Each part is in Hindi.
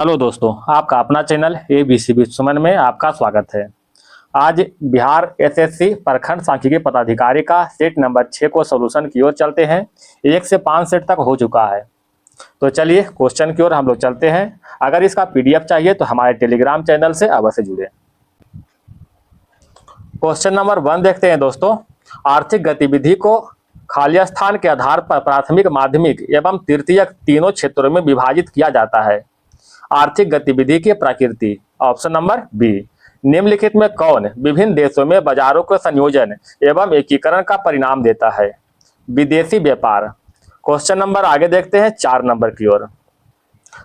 हेलो दोस्तों, आपका अपना चैनल ABC सुमन में आपका स्वागत है। आज बिहार एसएससी प्रखंड सांख्यिकी पदाधिकारी का सेट नंबर 6 को सॉल्यूशन की ओर चलते हैं। 1 से 5 सेट तक हो चुका है, तो चलिए क्वेश्चन की ओर हम लोग चलते हैं। अगर इसका PDF चाहिए तो हमारे टेलीग्राम चैनल से अवश्य जुड़े। क्वेश्चन नंबर 1 देखते हैं दोस्तों। आर्थिक गतिविधि को खाली स्थान के आधार पर प्राथमिक, माध्यमिक एवं तृतीयक तीनों क्षेत्रों में विभाजित किया जाता है। आर्थिक गतिविधि की प्रकृति, ऑप्शन नंबर बी। निम्नलिखित में कौन विभिन्न देशों में बाजारों के संयोजन एवं एकीकरण का परिणाम देता है? विदेशी व्यापार। क्वेश्चन नंबर आगे देखते हैं 4 नंबर की ओर।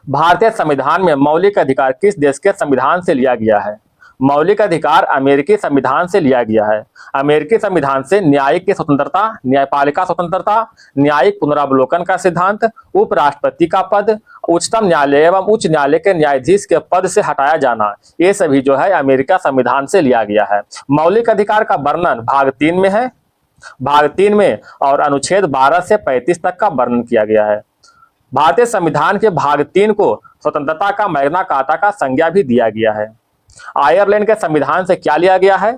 भारतीय संविधान में मौलिक अधिकार किस देश के संविधान से लिया गया है? मौलिक अधिकार अमेरिकी संविधान से लिया गया है। अमेरिकी संविधान से न्यायिक की स्वतंत्रता, न्यायपालिका स्वतंत्रता, न्यायिक पुनरावलोकन का सिद्धांत, उपराष्ट्रपति का पद, उच्चतम न्यायालय एवं उच्च न्यायालय के न्यायाधीश के पद से हटाया जाना, ये सभी जो है अमेरिका संविधान से लिया गया है। मौलिक अधिकार का वर्णन भाग 3 में है, भाग 3 में, और अनुच्छेद 12 से 35 तक का वर्णन किया गया है। भारतीय संविधान के भाग 3 को स्वतंत्रता का मैग्ना कार्टा का संज्ञा भी दिया गया है। आयरलैंड के संविधान से क्या लिया गया है?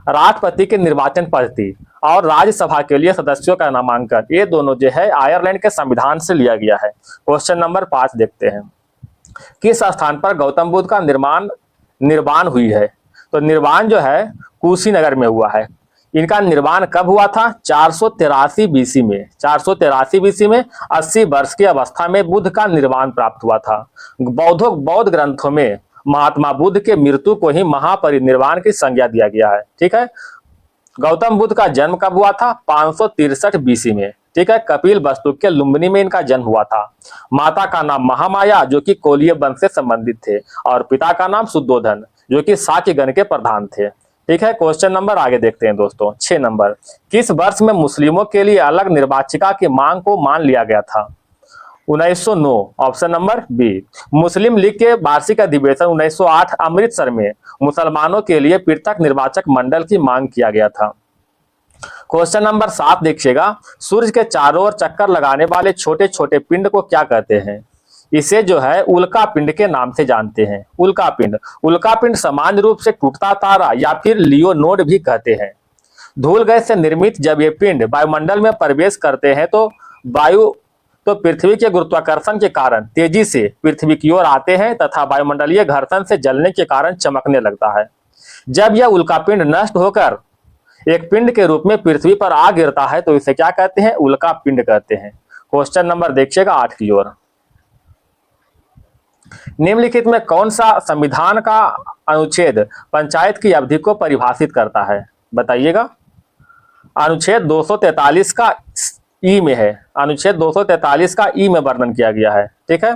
राष्ट्रपति की निर्वाचन पद्धति और राज्यसभा के लिए सदस्यों का नामांकन, ये दोनों जो है आयरलैंड के संविधान से लिया गया है। क्वेश्चन नंबर 5 देखते हैं। किस स्थान पर गौतम बुद्ध का निर्वाण हुई है? तो निर्वाण जो है कुशीनगर में हुआ है। इनका निर्वाण कब हुआ था? 483 BC में। 483 BC में 80 वर्ष की अवस्था में बुद्ध का निर्वाण प्राप्त हुआ था। बौद्ध ग्रंथों में महात्मा बुद्ध के मृत्यु को ही महापरिनिर्वाण की संज्ञा दिया गया है। ठीक है। गौतम बुद्ध का जन्म कब हुआ था? 563 BC में। ठीक है। कपिल वस्तु के लुम्बिनी में इनका जन्म हुआ था। माता का नाम महामाया, जो कि कोलीय वंश से संबंधित थे, और पिता का नाम शुद्धोधन, जो कि शाक्यगण के प्रधान थे। ठीक है। क्वेश्चन नंबर आगे देखते हैं दोस्तों। 6 नंबर। किस वर्ष में मुस्लिमों के लिए अलग निर्वाचिका की मांग को मान लिया गया था? 1909, ऑप्शन नंबर बी। मुस्लिम लीग के वार्षिक अधिवेशन 1908 अमृतसर में मुसलमानों के लिए पृथक निर्वाचक मंडल की मांग किया गया था। क्वेश्चन नंबर 7 देखिएगा। सूर्य के चारों ओर चक्कर लगाने वाले छोटे छोटे पिंड को क्या कहते हैं? इसे जो है उल्का पिंड के नाम से जानते हैं। उल्का पिंड सामान्य रूप से टूटता तारा या फिर लियोनोड भी कहते हैं। धूल गैस से निर्मित जब ये पिंड वायुमंडल में प्रवेश करते हैं तो पृथ्वी के गुरुत्वाकर्षण के कारण तेजी से पृथ्वी की ओर आते हैं तथा वायुमंडलीय घर्षण से जलने के कारण चमकने लगता है। जब यह उल्कापिंड नष्ट होकर एक पिंड के रूप में पृथ्वी पर आ गिरता है तो इसे क्या कहते हैं? उल्कापिंड कहते हैं। क्वेश्चन नंबर देखिएगा 8 की ओर। निम्नलिखित में कौन सा संविधान का अनुच्छेद पंचायत की अवधि को परिभाषित करता है? बताइएगा। अनुच्छेद 243 का ई में है। अनुच्छेद 243 का ई में वर्णन किया गया है। ठीक है।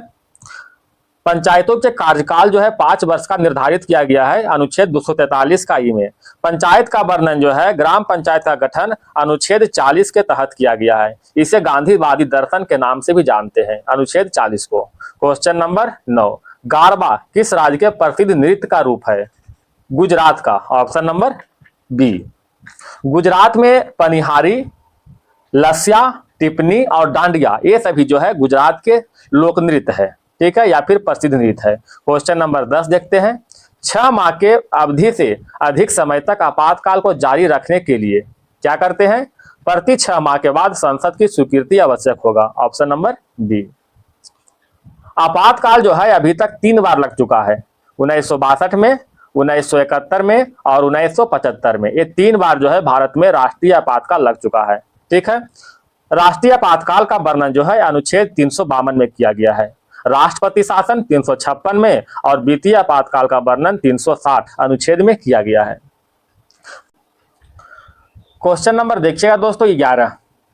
पंचायतों के कार्यकाल जो है 5 वर्ष का निर्धारित किया गया है अनुच्छेद 243 का ई में। पंचायत का वर्णन जो है ग्राम पंचायत का गठन अनुच्छेद 40 के तहत किया गया है। इसे गांधीवादी दर्शन के नाम से भी जानते हैं, अनुच्छेद 40 को। Question number 9। गारबा किस राज्य के प्रसिद्ध नृत्य का रूप है? गुजरात का, ऑप्शन नंबर बी। गुजरात में पनिहारी, लस्या, टिप्पणी और डांडिया, ये सभी जो है गुजरात के लोक नृत्य है। ठीक है, या फिर प्रसिद्ध नृत्य है। क्वेश्चन नंबर 10 देखते हैं। 6 माह के अवधि से अधिक समय तक आपातकाल को जारी रखने के लिए क्या करते हैं? प्रति 6 माह के बाद संसद की स्वीकृति आवश्यक होगा, ऑप्शन नंबर बी। आपातकाल जो है अभी तक 3 बार लग चुका है, 1962 में, 1971 में और 1975 में। ये 3 बार जो है भारत में राष्ट्रीय आपातकाल लग चुका है। ठीक है। राष्ट्रीय आपातकाल का वर्णन जो है अनुच्छेद 352 में किया गया है। राष्ट्रपति शासन 356 में और वित्तीय आपातकाल का वर्णन 360 अनुच्छेद में किया गया है। क्वेश्चन नंबर देखिएगा दोस्तों 11।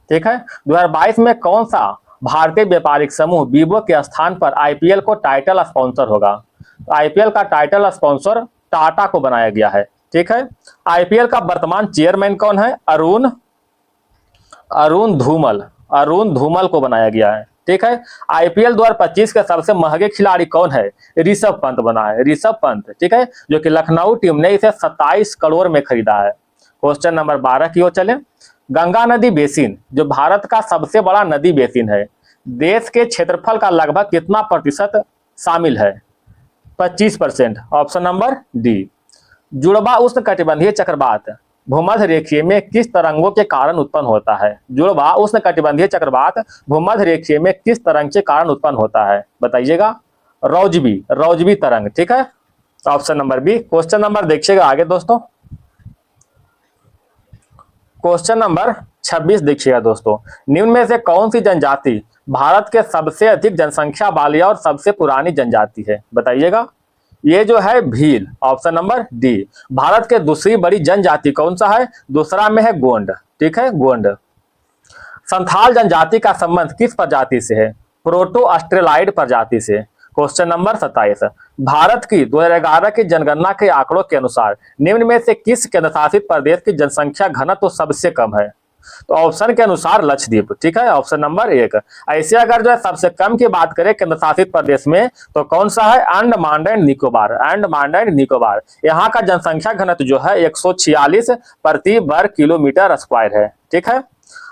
ठीक है। 2022 में कौन सा भारतीय व्यापारिक समूह वीवो के स्थान पर IPL को टाइटल स्पॉन्सर होगा? IPL का टाइटल स्पॉन्सर टाटा को बनाया गया है। ठीक है। IPL का वर्तमान चेयरमैन कौन है? अरुण धूमल को बनाया गया है। ठीक है। IPL 2025 के सबसे महंगे खिलाड़ी कौन है? ऋषभ पंत बना है, ऋषभ पंत। ठीक है, जो कि लखनऊ टीम ने इसे 27 करोड़ में खरीदा है। क्वेश्चन नंबर 12 की ओर चले। गंगा नदी बेसिन जो भारत का सबसे बड़ा नदी बेसिन है, देश के क्षेत्रफल का लगभग कितना प्रतिशत शामिल है? 25%। Option number D. जुड़वा उष्ण कटिबंधीय चक्रवात भूमध्य रेखीय में किस तरंगों के कारण उत्पन्न होता है? जुड़वा उष्ण कटिबंधीय चक्रवात भूमध्य रेखीय में किस तरंग के कारण उत्पन्न होता है? बताइएगा। रौजवी तरंग। ठीक है, option number B. Question number देखिएगा आगे दोस्तों। क्वेश्चन नंबर 26 देखिएगा दोस्तों। निम्न में से कौन सी जनजाति भारत के सबसे अधिक जनसंख्या वाली और सबसे पुरानी जनजाति है? बताइएगा। ये जो है Bhil. Option number D. Bharat के दूसरी बड़ी जनजाति कौन सा है? दूसरा में है गोंड। ठीक है, गोंड। संथाल जनजाति का संबंध किस प्रजाति से है? प्रोटो ऑस्ट्रेलाइड प्रजाति से। Question number 27। भारत की 2011 की जनगणना के आंकड़ों के अनुसार निम्न में से किस केंद्र शासित प्रदेश की जनसंख्या घनत्व तो सबसे कम है? तो ऑप्शन के अनुसार लक्षद्वीप। ठीक है, ऑप्शन नंबर 1। ऐसे अगर जो है सबसे कम की बात करें केंद्र शासित प्रदेश में तो कौन सा है? अंडमान एंड निकोबार। अंडमान एंड निकोबार। यहाँ का जनसंख्या घनत्व जो है 146 प्रति वर्ग किलोमीटर स्क्वायर है। ठीक है।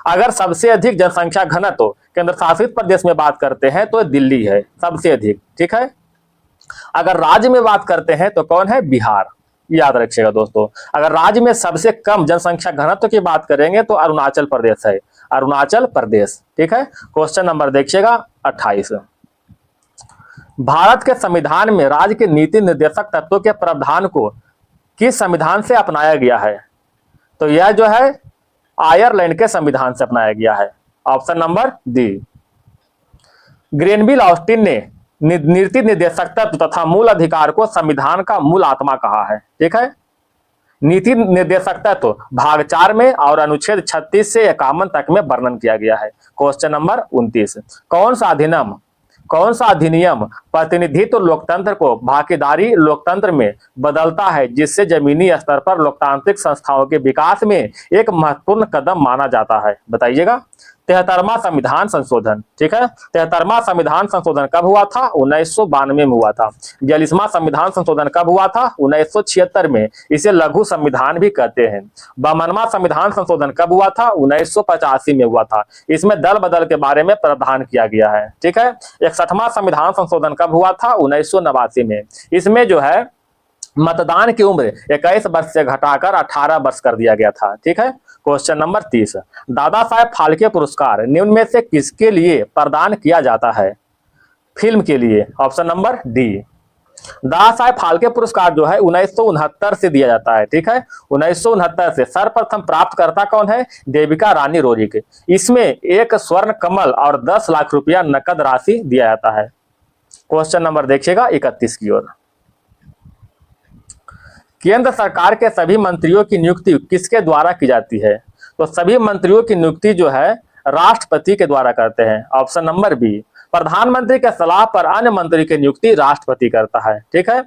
अगर सबसे अधिक जनसंख्या घनत्व केंद्र शासित प्रदेश में बात करते हैं तो दिल्ली है सबसे अधिक। ठीक है। अगर राज्य में बात करते हैं तो कौन है? बिहार। याद रखिएगा दोस्तों। अगर राज्य में सबसे कम जनसंख्या घनत्व की बात करेंगे तो अरुणाचल प्रदेश है, अरुणाचल प्रदेश। ठीक है। क्वेश्चन नंबर देखिएगा 28। भारत के संविधान में राज्य के नीति निर्देशक तत्वों के प्रावधान को किस संविधान से अपनाया गया है? तो यह जो है आयरलैंड के संविधान से अपनाया गया है। Option number D. Granville Austin ने नीति निर्देशक तत्व तथा मूल अधिकार को संविधान का मूल आत्मा कहा है। ठीक है। नीति निर्देशक तत्व भाग 4 में और अनुच्छेद 36 से 51 तक में वर्णन किया गया है। Question number 29। कौन सा अधिनियम प्रतिनिधित्व लोकतंत्र को भागीदारी लोकतंत्र में बदलता है, जिससे जमीनी स्तर पर लोकतांत्रिक संस्थाओं के विकास में एक महत्वपूर्ण कदम माना जाता है? बताइएगा। 73वां संविधान संशोधन। ठीक है। 73वां संविधान संशोधन कब हुआ था? 1992 में हुआ था। 42वां संविधान संशोधन कब हुआ था? 1976 में। इसे लघु संविधान भी कहते हैं। 52वां संविधान संशोधन कब हुआ था? 1985 में हुआ था। इसमें दल बदल के बारे में प्रावधान किया गया है। ठीक है। 61वां संविधान संशोधन कब हुआ था? 1989 में। इसमें जो है मतदान की उम्र 21 वर्ष से घटाकर 18 वर्ष कर दिया गया था। ठीक है। Question number 30। दादा साहेब फाल्के पुरस्कार निम्न में से किसके लिए प्रदान किया जाता है? फिल्म के लिए। Option number D. Dada Saheb Phalke पुरस्कार जो है 1969 से दिया जाता है। ठीक है। 1969 से। सर्वप्रथम प्राप्तकर्ता कौन है? देविका रानी रोरिक। इसमें एक स्वर्ण कमल और 10 लाख रुपया नकद राशि दिया जाता है। क्वेश्चन नंबर देखिएगा 31 की ओर। केंद्र सरकार के सभी मंत्रियों की नियुक्ति किसके द्वारा की जाती है? तो सभी मंत्रियों की नियुक्ति जो है राष्ट्रपति के द्वारा करते हैं। Option number B. प्रधानमंत्री के सलाह पर अन्य मंत्री की नियुक्ति राष्ट्रपति करता है। ठीक है।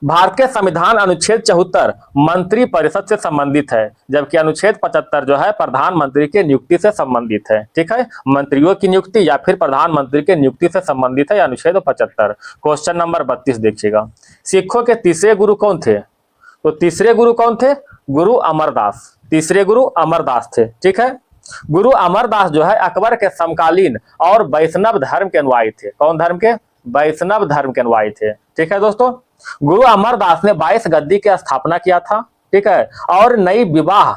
भारत के संविधान अनुच्छेद 74 मंत्री परिषद से संबंधित है, जबकि अनुच्छेद 75 जो है प्रधानमंत्री की नियुक्ति से संबंधित है। ठीक है। मंत्रियों की नियुक्ति या फिर प्रधानमंत्री की नियुक्ति से संबंधित है अनुच्छेद 75। क्वेश्चन नंबर 32 देखिएगा। सिखों के तीसरे गुरु कौन थे? तो तीसरे गुरु कौन थे? गुरु अमरदास। तीसरे गुरु अमरदास थे। ठीक है। गुरु अमरदास जो है अकबर के समकालीन और वैष्णव धर्म के अनुयायी थे। कौन धर्म के? वैष्णव धर्म के अनुयायी थे। ठीक है दोस्तों। गुरु अमरदास ने 22 गद्दी की स्थापना किया था। ठीक है। और नई विवाह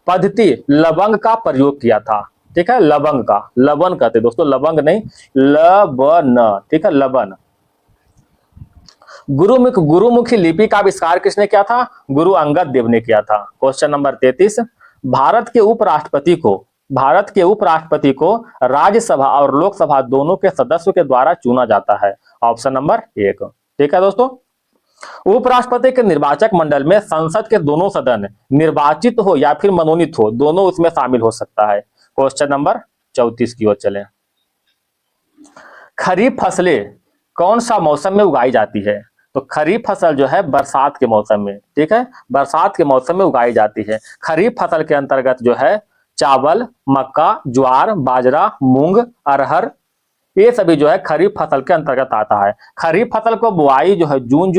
पद्धति लवंग का प्रयोग किया था। ठीक है। लवंग का, लवन कहते दोस्तों, लवंग नहीं, लवन। ठीक है, लवन। गुरुमुखी लिपि का आविष्कार किसने किया था? गुरु अंगद देव ने किया था। Question number 33। भारत के उपराष्ट्रपति को राज्यसभा और लोकसभा दोनों के सदस्यों के द्वारा चुना जाता है। Option number 1। ठीक है दोस्तों। उपराष्ट्रपति के निर्वाचक मंडल में संसद के दोनों सदन निर्वाचित हो या फिर मनोनीत हो, दोनों उसमें शामिल हो सकता है। क्वेश्चन नंबर 34 की ओर चलें। खरीफ फसलें कौन सा मौसम में उगाई जाती है? तो खरीफ फसल जो है बरसात के मौसम में। ठीक है। बरसात के मौसम में उगाई जाती है। खरीफ फसल के अंतर्गत जो है चावल, मक्का, ज्वार, बाजरा, मूंग, अरहर, ये सभी जो है खरीफ फसल के अंतर्गत आता है। खरीफ फसल को बुआई जो है जून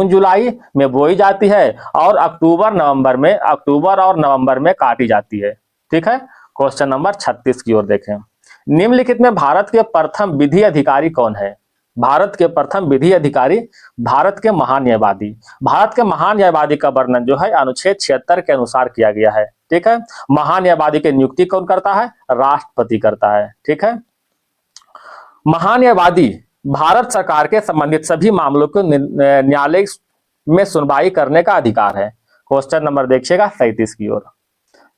जुलाई में बोई जाती है और अक्टूबर और नवंबर में काटी जाती है। ठीक है। क्वेश्चन नंबर 36 की ओर देखें। निम्नलिखित में भारत के प्रथम विधि अधिकारी कौन है? भारत के प्रथम विधि अधिकारी, भारत के महान न्यायवादी। भारत के महान न्यायवादी का वर्णन जो है अनुच्छेद 76 के अनुसार किया गया है। ठीक है, महान न्यायवादी की नियुक्ति कौन करता है? राष्ट्रपति करता है। ठीक है, महान न्यायवादी भारत सरकार के संबंधित सभी मामलों को न्यायालय में सुनवाई करने का अधिकार है। क्वेश्चन नंबर देखिएगा 37 की ओर।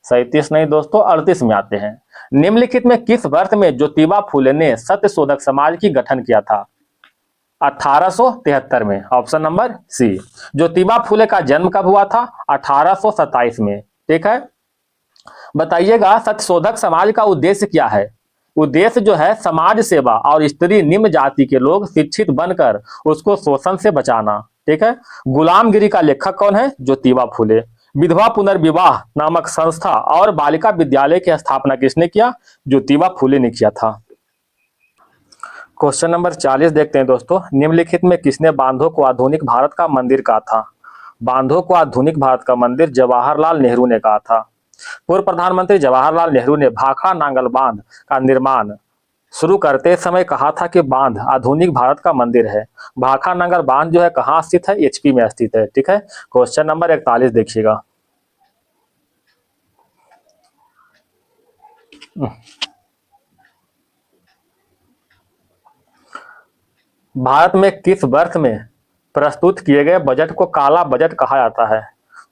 37 नहीं दोस्तों, 38 में आते हैं। निम्नलिखित में किस वर्ष में ज्योतिबा फूले ने सत्यशोधक समाज की गठन किया था? 1873 में। Option number C. Jyotiba Phule का जन्म कब हुआ था? 1827 में। ठीक है, बताइएगा सत्यशोधक समाज का उद्देश्य क्या है? उद्देश्य जो है समाज सेवा और स्त्री निम्न जाति के लोग शिक्षित बनकर उसको शोषण से बचाना। ठीक है, गुलामगिरी का लेखक कौन है? ज्योतिबा फूले। विधवा पुनर्विवाह नामक संस्था और बालिका विद्यालय की स्थापना किसने किया? ज्योतिबा फूले ने किया था। क्वेश्चन नंबर 40 देखते हैं दोस्तों। निम्नलिखित में किसने बांधों को आधुनिक भारत का मंदिर कहा था? बांधों को आधुनिक भारत का मंदिर जवाहरलाल नेहरू ने कहा था। पूर्व प्रधानमंत्री जवाहरलाल नेहरू ने भाखड़ा नांगल बांध का निर्माण शुरू करते समय कहा था कि बांध आधुनिक भारत का मंदिर है। भाखड़ा नांगल बांध जो है कहाँ स्थित है? एचपी में स्थित है। ठीक है, क्वेश्चन नंबर 41 देखिएगा। भारत में किस वर्ष में प्रस्तुत किए गए बजट को काला बजट कहा जाता है?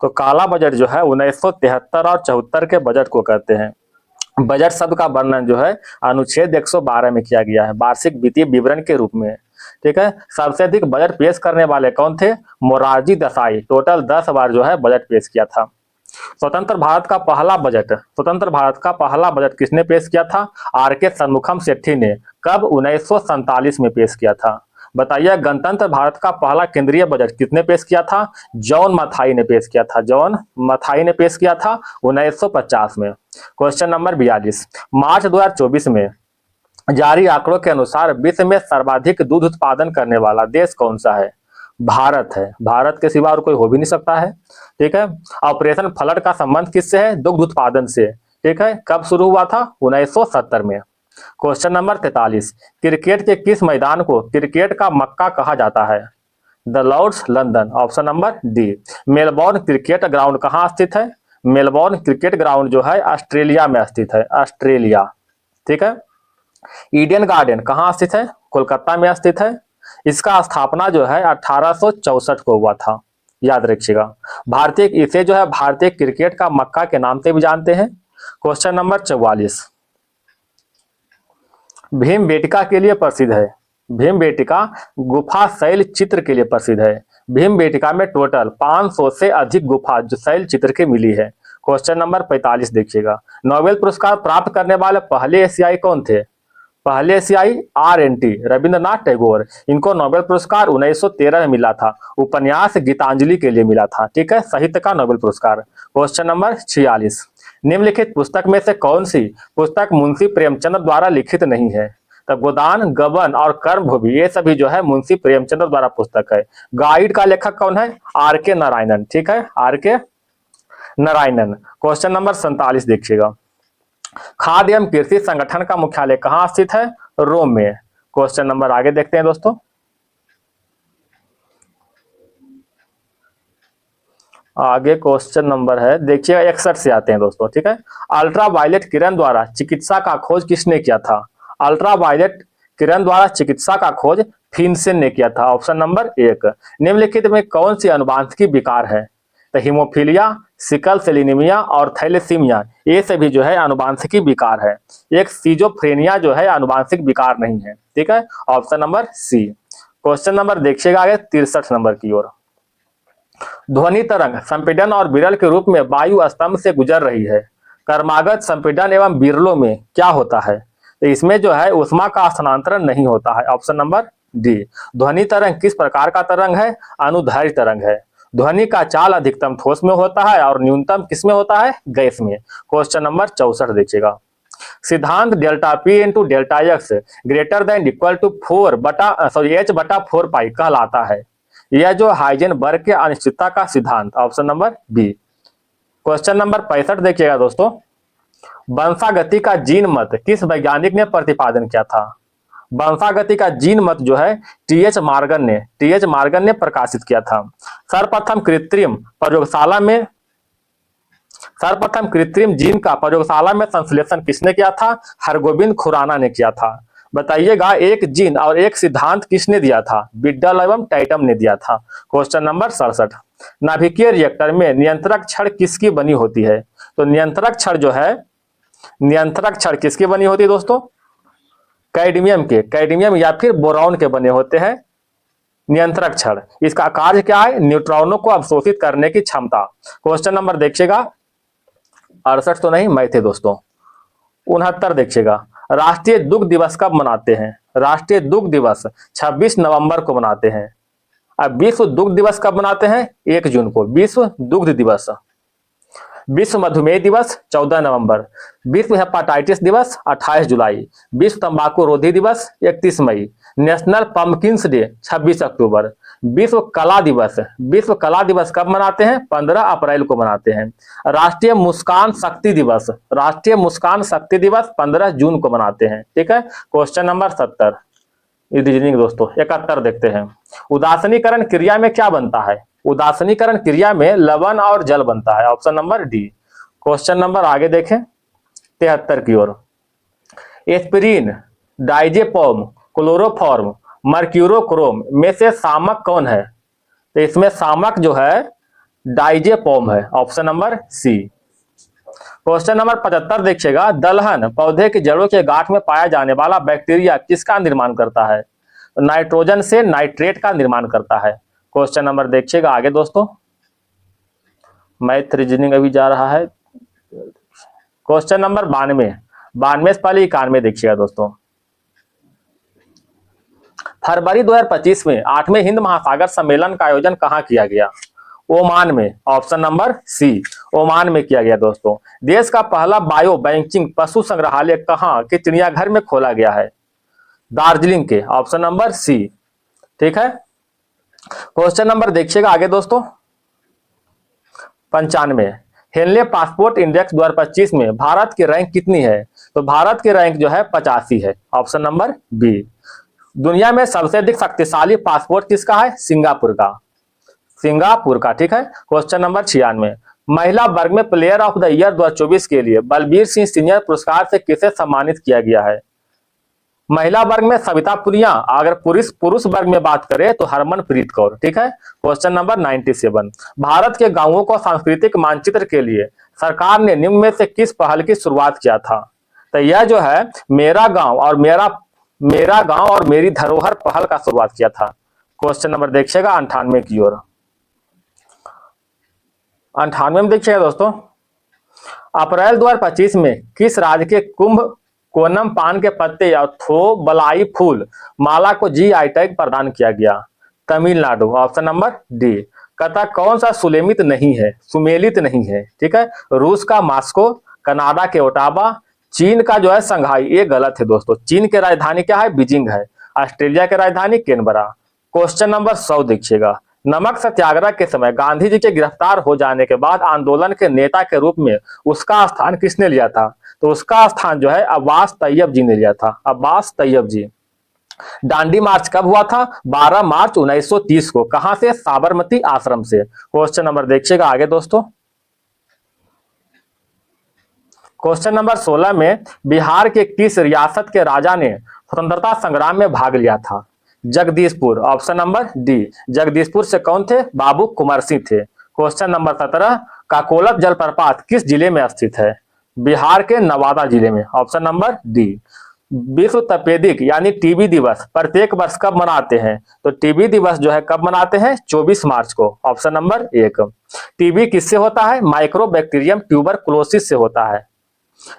तो काला बजट जो है 1973 और 74 के बजट को कहते हैं। बजट शब्द का वर्णन जो है अनुच्छेद 112 में किया गया है, वार्षिक वित्तीय विवरण के रूप में। ठीक है, सबसे अधिक बजट पेश करने वाले कौन थे? मोरारजी देसाई। टोटल 10 बार जो है बजट पेश किया था। स्वतंत्र भारत का पहला बजट किसने पेश किया था? आर.के. शनमुखम सेठी ने। कब? 1947 में पेश किया था। बताइए गणतंत्र भारत का पहला केंद्रीय बजट किसने पेश किया था? जॉन मथाई ने पेश किया था। जॉन मथाई ने पेश किया था 1950 में। Question number 42। मार्च 2024 में जारी आंकड़ों के अनुसार विश्व में सर्वाधिक दूध उत्पादन करने वाला देश कौन सा है? भारत है। भारत के सिवा और कोई हो भी नहीं सकता है। ठीक है, ऑपरेशन फ्लड का संबंध किससे है? दुग्ध उत्पादन से। ठीक है, कब शुरू हुआ था? 1970 में। Question number 43। क्रिकेट के किस मैदान को क्रिकेट का मक्का कहा जाता है? The Lord's London. Option number D. Melbourne cricket ground कहाँ स्थित है? मेलबोर्न क्रिकेट ग्राउंड जो है ऑस्ट्रेलिया में स्थित है। ऑस्ट्रेलिया। ठीक है, ईडन गार्डन कहाँ स्थित है? कोलकाता में स्थित है। इसका स्थापना जो है 1864 को हुआ था, याद रखिएगा। इसे जो है भारतीय क्रिकेट का मक्का के नाम से भी जानते हैं। Question number 44। भीमबेटका के लिए प्रसिद्ध है। भीमबेटका गुफा शैल चित्र के लिए प्रसिद्ध है। भीमबेटका में टोटल 500 से अधिक गुफा जो शैल चित्र के मिली है। क्वेश्चन नंबर 45 देखिएगा। नोबेल पुरस्कार प्राप्त करने वाले पहले एशियाई कौन थे? पहले एशियाई RNT रविंद्रनाथ टैगोर। इनको नोबेल पुरस्कार 1913 में मिला था। उपन्यास गीतांजलि के लिए मिला था। ठीक है, साहित्य का नोबेल पुरस्कार। Question number 46। निम्नलिखित पुस्तक में से कौन सी पुस्तक मुंशी प्रेमचंद द्वारा लिखित नहीं है? तो गोदान, गबन और कर्मभूमि ये सभी जो है मुंशी प्रेमचंद द्वारा पुस्तक है। गाइड का लेखक कौन है? R.K. नारायणन। ठीक है, R.K. नारायणन। क्वेश्चन नंबर 47 देखिएगा। खाद्य एवं कृषि संगठन का मुख्यालय कहाँ स्थित है? रोम में। क्वेश्चन नंबर आगे देखते हैं दोस्तों। आगे क्वेश्चन नंबर है देखिएगा 61 से आते हैं दोस्तों। ठीक है, अल्ट्रावायलेट किरण द्वारा चिकित्सा का खोज किसने किया था? अल्ट्रावायलेट किरण द्वारा चिकित्सा का खोज फिनसेन ने किया था। Option number 1। निम्नलिखित में कौन सी अनुवांशिकी विकार है? तो हीमोफीलिया, सिकल सेल एनीमिया और थैलेसीमिया ये सभी जो है अनुवांशिकी विकार है। एक सीजोफ्रेनिया जो है अनुवांशिक विकार नहीं है। ठीक है, option number C. Question number देखिएगा आगे 63 नंबर की ओर। ध्वनि तरंग संपीड़न और विरल के रूप में वायु स्तंभ से गुजर रही है। कर्मागत संपीड़न एवं विरलों में क्या होता है? तो इसमें जो है उष्मा का स्थानांतरण नहीं होता है। Option number D. ध्वनि तरंग किस प्रकार का तरंग है? अनुदैर्घ्य तरंग है। ध्वनि का चाल अधिकतम ठोस में होता है और न्यूनतम किसमें होता है? गैस में। क्वेश्चन नंबर 64 देखिएगा। सिद्धांत delta P into delta X greater than equal to H/4 pi कहलाता है। यह जो हाइजेनबर्ग के अनिश्चितता का सिद्धांत। Option number B. Question number 65 देखिएगा दोस्तों। वंशागति का जीन मत किस वैज्ञानिक ने प्रतिपादन किया था? वंशागति का जीन मत जो है टीएच मार्गन ने प्रकाशित किया था। सर्वप्रथम कृत्रिम जीन का प्रयोगशाला में संश्लेषण किसने किया था? हरगोविंद खुराना ने किया था। बताइएगा एक जीन और एक सिद्धांत किसने दिया था? बिड्डल एवं टाइटम ने दिया था। क्वेश्चन नंबर 67, नाभिकीय रिएक्टर में नियंत्रक छड़ किसकी बनी होती है? तो नियंत्रक छड़ किसकी बनी होती है दोस्तों? कैडमियम या फिर बोरॉन के बने होते हैं नियंत्रक छड़। इसका कार्य क्या है? न्यूट्रॉनों को अवशोषित करने की क्षमता। क्वेश्चन नंबर देखिएगा 68 तो नहीं मैं थे दोस्तों, 69 देखिएगा। राष्ट्रीय दुग्ध दिवस कब मनाते हैं? राष्ट्रीय दुग्ध दिवस 26 नवंबर को मनाते हैं। अब विश्व दुग्ध दिवस कब मनाते हैं? 1 जून को विश्व दुग्ध दिवस। विश्व मधुमेह दिवस 14 नवंबर, विश्व हेपाटाइटिस दिवस 28 जुलाई, विश्व तंबाकू रोधी दिवस 31 मई, नेशनल पंपकिन्स डे 26 अक्टूबर, विश्व कला दिवस कब मनाते हैं? 15 अप्रैल को मनाते हैं। राष्ट्रीय मुस्कान शक्ति दिवस 15 जून को मनाते हैं। ठीक है। क्वेश्चन नंबर 70 रीजनिंग दोस्तों। 71 देखते हैं। उदासीनीकरण क्रिया में क्या बनता है? उदासीनीकरण क्रिया में लवण और जल बनता है। Option number D. Question number आगे देखें 73 की ओर। एस्पिरिन, डाइजेपम, क्लोरोफॉर्म, मर्क्यूरोक्रोम में से शामक कौन है? तो इसमें शामक जो है डाइजेपम है। Option number C. Question number 75 देखिएगा। दलहन पौधे की जड़ों के गांठ में पाया जाने वाला बैक्टीरिया किसका निर्माण करता है? तो नाइट्रोजन से नाइट्रेट का निर्माण करता है। क्वेश्चन नंबर देखिएगा आगे दोस्तों। मैथ रीजनिंग अभी जा रहा है। क्वेश्चन नंबर 92 से पहले 91 देखिएगा दोस्तों। फरवरी 2025 में 8वें हिंद महासागर सम्मेलन का आयोजन कहां किया गया? ओमान में। ऑप्शन नंबर सी, ओमान में किया गया दोस्तों। देश का पहला बायो बैंकिंग पशु संग्रहालय कहां के चिड़ियाघर में खोला गया है? दार्जिलिंग के। Option number C. ठीक है। क्वेश्चन नंबर देखिएगा आगे दोस्तों 95। हेनले पासपोर्ट इंडेक्स 2025 में भारत की रैंक कितनी है? तो भारत की रैंक जो है 85 है। Option number B. दुनिया में सबसे अधिक शक्तिशाली पासपोर्ट किसका है? सिंगापुर का। ठीक है। Question number 96। महिला वर्ग में प्लेयर ऑफ द ईयर 2024 के लिए बलबीर सिंह सीनियर पुरस्कार से किसे सम्मानित किया गया है? महिला वर्ग में सविता पुनिया, अगर पुरुष वर्ग में बात करें तो हरमनप्रीत कौर। ठीक है। Question number 97। भारत के गांवों को सांस्कृतिक मानचित्र के लिए सरकार ने निम्न में से किस पहल की शुरुआत किया था? तो यह जो है मेरा गांव और मेरी धरोहर पहल का शुरुआत किया था। क्वेश्चन नंबर देखिएगा 98 की ओर। 98 में देखिएगा दोस्तों। अप्रैल 2025 में किस राज्य के कुंभ कोनम पान के पत्ते या थोबलाई फूल माला को जीआई टैग प्रदान किया गया? तमिलनाडु। Option number D. कथा कौन सा सुमेलित नहीं है? ठीक है। रूस का मॉस्को, कनाडा के ओटावा, चीन का जो है संघाई। ये गलत है दोस्तों। चीन की राजधानी क्या है? बीजिंग है। ऑस्ट्रेलिया की राजधानी कैनबरा। क्वेश्चन नंबर 100 देखिएगा। नमक सत्याग्रह के समय गांधी जी के गिरफ्तार हो जाने के बाद आंदोलन के नेता के रूप में उसका स्थान किसने लिया था? तो उसका स्थान जो है अब्बास तैयब जी ने लिया था। अब्बास तैयब जी। दांडी मार्च कब हुआ था? 12 मार्च 1930 को। कहां से? साबरमती आश्रम से। क्वेश्चन नंबर देखिएगा आगे दोस्तों। क्वेश्चन नंबर 16 में बिहार के किस रियासत के राजा ने स्वतंत्रता संग्राम में भाग लिया था? Jagdishpur. Option number D. Jagdishpur से कौन थे? बाबू कुंवर सिंह थे। Question number 17। काकोलत जलप्रपात किस जिले में स्थित है? बिहार के नवादा जिले में। Option number D. विश्व तपेदिक यानी टीबी दिवस प्रत्येक वर्ष कब मनाते हैं? तो टीबी दिवस जो है कब मनाते हैं? 24 मार्च को। Option number 1। टीबी किससे होता है? माइक्रोबैक्टीरियम ट्यूबरकुलोसिस से होता है।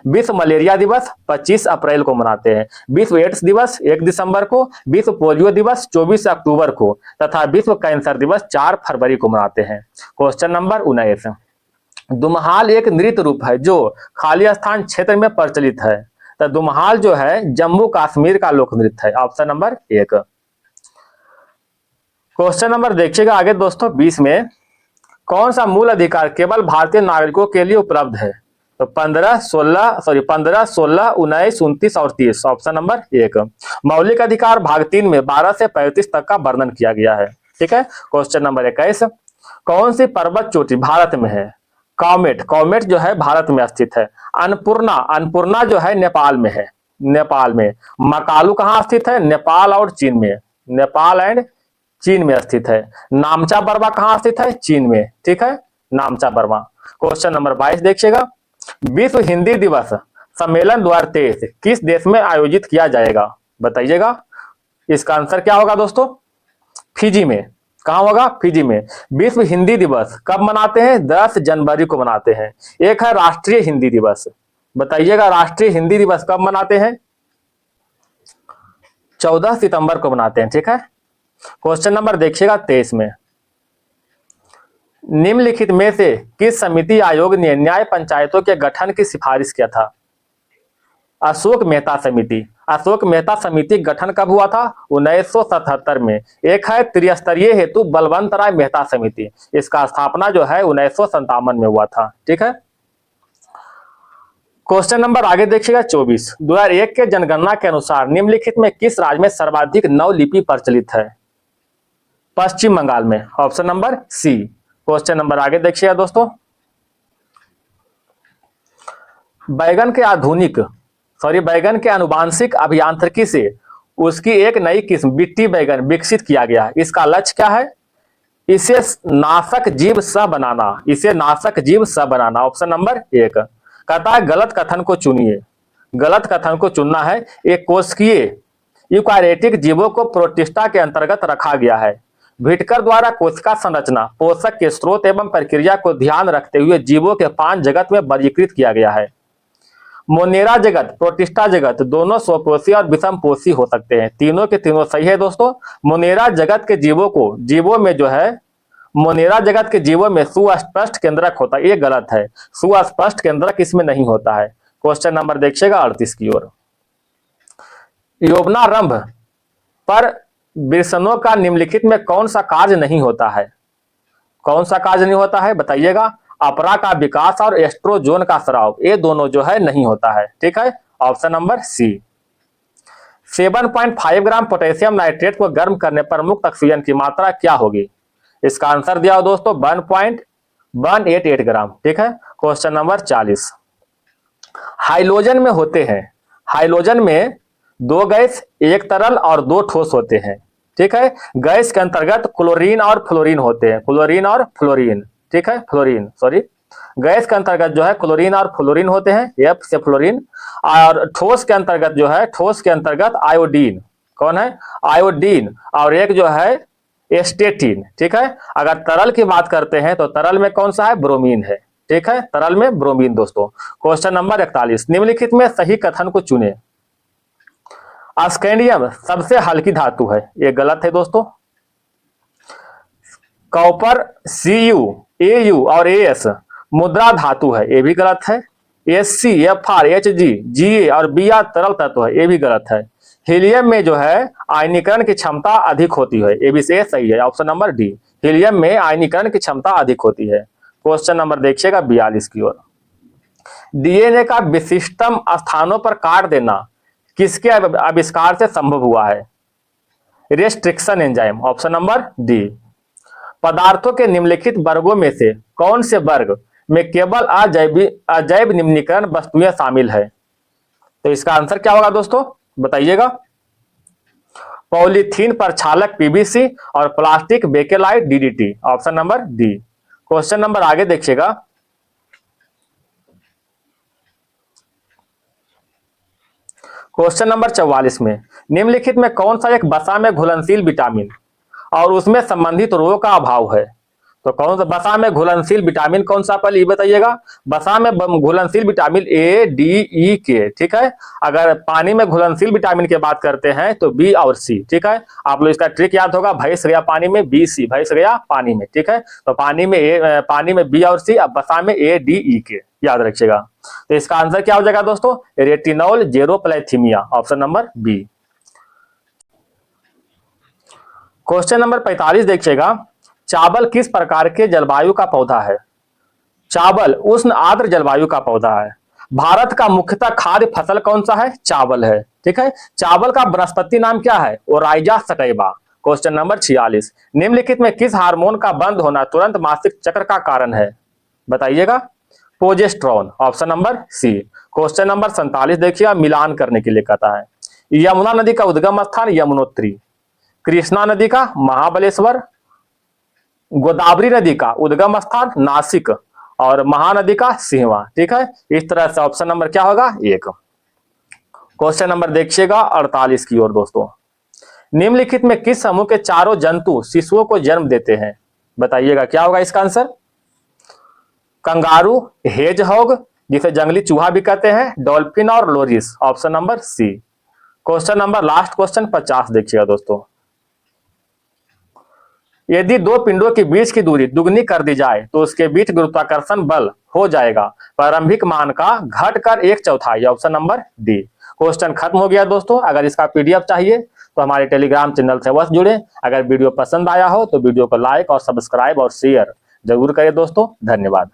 विश्व मलेरिया दिवस 25 अप्रैल को मनाते हैं। विश्व एड्स दिवस 1 दिसंबर को, विश्व पोलियो दिवस 24 अक्टूबर को तथा विश्व कैंसर दिवस 4 फरवरी को मनाते हैं। Question number 19। दुमहाल एक नृत्य रूप है जो खालिस्तान क्षेत्र में प्रचलित है। तो दुमहाल जो है जम्मू कश्मीर का लोक नृत्य है। Option number 1। क्वेश्चन नंबर देखिएगा आगे दोस्तों 20 में। कौन सा मूल अधिकार केवल भारतीय नागरिकों के लिए उपलब्ध है? तो 15, 16, 19, 29 और 30, ऑप्शन नंबर 1। मौलिक अधिकार भाग 3 में 12 से 35 तक का वर्णन किया गया है। ठीक है। क्वेश्चन नंबर 21, कौन सी पर्वत चोटी भारत में है? कॉमेट, कॉमेट जो है भारत में स्थित है। अन्नपूर्णा, अन्नपूर्णा जो है नेपाल में है, नेपाल में। मकालू कहाँ स्थित है? नेपाल और चीन में, नेपाल एंड चीन में स्थित है। नामचा बर्मा कहाँ स्थित है? चीन में। ठीक है, नामचा बर्मा। क्वेश्चन नंबर 22 देखिएगा, विश्व हिंदी दिवस सम्मेलन 2023 किस देश में आयोजित किया जाएगा? बताइएगा। इसका आंसर क्या होगा दोस्तों? फिजी में। कहां होगा? फिजी में। विश्व हिंदी दिवस कब मनाते हैं? 10 जनवरी को मनाते हैं। एक है राष्ट्रीय हिंदी दिवस, बताइएगा राष्ट्रीय हिंदी दिवस कब मनाते हैं? 14 सितंबर को मनाते हैं। ठीक है। क्वेश्चन नंबर देखिएगा 23 में, निम्नलिखित में से किस समिति आयोग ने न्याय पंचायतों के गठन की सिफारिश किया था? अशोक मेहता समिति। अशोक मेहता समिति गठन कब हुआ था? 1977 में। एक है त्रिस्तरीय हेतु बलवंत राय मेहता समिति, इसका स्थापना जो है 1957 में हुआ था। ठीक है। क्वेश्चन नंबर आगे देखिएगा 24, 2001 के जनगणना के अनुसार निम्नलिखित में किस राज्य में सर्वाधिक नवलिपि प्रचलित है? पश्चिम बंगाल में, option number C. Question number आगे देखिएगा दोस्तों, बैगन के आनुवांशिक अभियांत्रिकी से उसकी एक नई किस्म बिट्टी बैगन विकसित किया गया है। इसका लक्ष्य क्या है? इसे नाशक जीव सह बनाना, ऑप्शन नंबर 1। कहता है गलत कथन को चुनिए, गलत कथन को चुनना है। एक कोशिकीय यूकारियोटिक जीवों को प्रोटिस्टा के अंतर्गत रखा गया है। व्हिटकर द्वारा कोशिका संरचना, पोषक के स्रोत एवं प्रक्रिया को ध्यान रखते हुए जीवों के 5 जगत में वर्गीकृत किया गया है। मोनेरा जगत, प्रोटिस्टा जगत दोनों स्वपोषी और विषमपोषी हो सकते हैं। तीनों के तीनों सही है दोस्तों। मोनेरा जगत के जीवों में जो है, मोनेरा जगत के जीवों में सुस्पष्ट केंद्रक होता है, ये गलत है। सुस्पष्ट केंद्रक इसमें नहीं होता है। क्वेश्चन नंबर देखिएगा 38 की ओर, यौवनारंभ पर वृषणों का निम्नलिखित में कौन सा कार्य नहीं होता है? कौन सा कार्य नहीं होता है? बताइएगा। अपरा का विकास और एस्ट्रोजोन का स्राव, ये दोनों जो है नहीं होता है। ठीक है, option number C. 7.5 gram potassium nitrate को गर्म करने पर मुक्त ऑक्सीजन की मात्रा क्या होगी? इसका आंसर दिया हो दोस्तों 1.188 ग्राम। ठीक है। क्वेश्चन नंबर 40, हाइलोजन में होते हैं, हाइलोजन में 2 गैस, 1 तरल और 2 ठोस होते हैं। ठीक है। गैस के अंतर्गत क्लोरीन और फ्लोरीन होते हैं, क्लोरीन और फ्लोरीन। ठीक है, गैस के अंतर्गत जो है क्लोरीन और फ्लोरीन होते हैं, एफ से फ्लोरीन। और ठोस के अंतर्गत जो है, ठोस के अंतर्गत आयोडीन, कौन है? आयोडीन। और एक जो है एस्टेटिन। ठीक है। अगर तरल की बात करते हैं तो तरल में कौन सा है? ब्रोमीन है। ठीक है, तरल में ब्रोमीन दोस्तों। क्वेश्चन नंबर 41, निम्नलिखित में सही कथन को चुने। स्कैंडियम सबसे हल्की धातु है, ये गलत है दोस्तों। कॉपर Cu, Au और As मुद्रा धातु है, ये भी गलत है। Sc, Fr, Hg, Ga और Br तरल तत्व है, ये भी गलत है। हीलियम में जो है आयनीकरण की क्षमता अधिक होती है, ये भी सही है, ऑप्शन नंबर डी। हीलियम में आयनीकरण की क्षमता अधिक होती है। क्वेश्चन नंबर देखिएगा 42 की ओर, डीएनए का विशिष्टतम स्थानों पर काट देना किसके आविष्कार से संभव हुआ है? Restriction enzyme, option number D. पदार्थों के निम्नलिखित वर्गों में से कौन से वर्ग में केवल अजैव निम्नीकरण वस्तुएं शामिल है? तो इसका आंसर क्या होगा दोस्तों? बताइएगा। पॉलीथीन प्रक्षालक पीवीसी और plastic bakelite DDT, option number D. Question number आगे देखिएगा, क्वेश्चन नंबर 44 में निम्नलिखित में कौन सा एक वसा में घुलनशील विटामिन और उसमें संबंधित रोग का अभाव है? तो कौन सा वसा में घुलनशील विटामिन कौन सा? पहले ये बताइएगा। वसा में घुलनशील विटामिन ए, डी, ई, के। ठीक है। अगर पानी में घुलनशील विटामिन की बात करते हैं तो बी और सी। ठीक है। आप लोग इसका ट्रिक याद होगा, भैंस गया पानी में, बी सी, भैंस गया पानी में। ठीक है। तो पानी में बी और सी, अब वसा में ए, डी, ई, के, याद रखिएगा। तो इसका आंसर क्या हो जाएगा दोस्तों? Retinol xerophthalmia, option number B. Question number 45 देखिएगा, चावल किस प्रकार के जलवायु का पौधा है? चावल उष्ण आर्द्र जलवायु का पौधा है। भारत का मुख्यतः खाद्य फसल कौन सा है? चावल है। ठीक है। चावल का वनस्पति नाम क्या है? ओराइजा सटैबा। क्वेश्चन नंबर 46, निम्नलिखित में किस हार्मोन का बंद होना तुरंत मासिक चक्र का कारण है? बताइएगा। Progesterone, option number C. Question number 47 देखिए, मिलान करने के लिए कहता है। यमुना नदी का उद्गम स्थान यमुनोत्री, कृष्णा नदी का महाबलेश्वर, गोदावरी नदी का उद्गम स्थान नासिक और महानदी का सिंहवा। ठीक है। इस तरह से ऑप्शन नंबर क्या होगा? 1। क्वेश्चन नंबर देखिएगा 48 की ओर दोस्तों, निम्नलिखित में किस समूह के चारों जंतु शिशुओं को जन्म देते हैं? बताइएगा क्या होगा इसका आंसर? कंगारू, हेजहॉग जिसे जंगली चूहा भी कहते हैं, डॉल्फिन और loris. Option number C. Question number last question 50 देखिएगा दोस्तों, यदि दो पिंडों के बीच की दूरी दुगनी कर दी जाए तो उसके बीच गुरुत्वाकर्षण बल हो जाएगा प्रारंभिक मान का घटकर 1/4। Option number D. क्वेश्चन खत्म हो गया दोस्तों। अगर इसका पीडीएफ चाहिए तो हमारे टेलीग्राम चैनल से अवश्य जुड़े। अगर वीडियो पसंद आया हो तो वीडियो को लाइक और सब्सक्राइब और शेयर जरूर करें दोस्तों। धन्यवाद।